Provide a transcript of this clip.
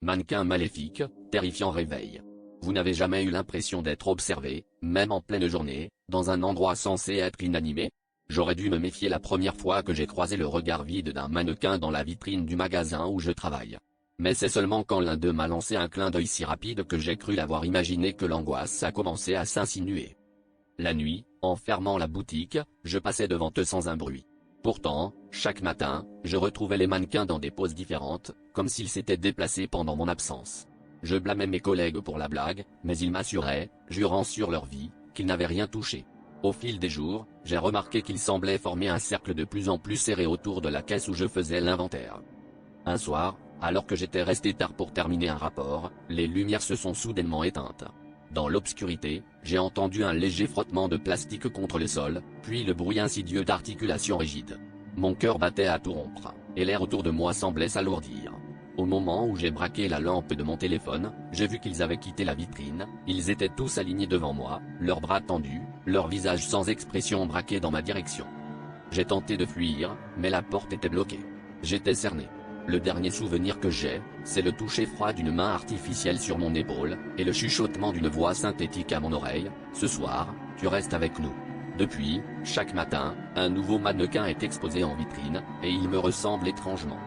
Mannequin maléfique, terrifiant réveil. Vous n'avez jamais eu l'impression d'être observé, même en pleine journée, dans un endroit censé être inanimé? J'aurais dû me méfier la première fois que j'ai croisé le regard vide d'un mannequin dans la vitrine du magasin où je travaille. Mais c'est seulement quand l'un d'eux m'a lancé un clin d'œil si rapide que j'ai cru l'avoir imaginé que l'angoisse a commencé à s'insinuer. La nuit, en fermant la boutique, je passais devant eux sans un bruit. Pourtant, chaque matin, je retrouvais les mannequins dans des poses différentes, comme s'ils s'étaient déplacés pendant mon absence. Je blâmais mes collègues pour la blague, mais ils m'assuraient, jurant sur leur vie, qu'ils n'avaient rien touché. Au fil des jours, j'ai remarqué qu'ils semblaient former un cercle de plus en plus serré autour de la caisse où je faisais l'inventaire. Un soir, alors que j'étais resté tard pour terminer un rapport, les lumières se sont soudainement éteintes. Dans l'obscurité, j'ai entendu un léger frottement de plastique contre le sol, puis le bruit insidieux d'articulations rigides. Mon cœur battait à tout rompre, et l'air autour de moi semblait s'alourdir. Au moment où j'ai braqué la lampe de mon téléphone, j'ai vu qu'ils avaient quitté la vitrine, ils étaient tous alignés devant moi, leurs bras tendus, leurs visages sans expression braqués dans ma direction. J'ai tenté de fuir, mais la porte était bloquée. J'étais cerné. Le dernier souvenir que j'ai, c'est le toucher froid d'une main artificielle sur mon épaule, et le chuchotement d'une voix synthétique à mon oreille, « Ce soir, tu restes avec nous ». Depuis, chaque matin, un nouveau mannequin est exposé en vitrine, et il me ressemble étrangement.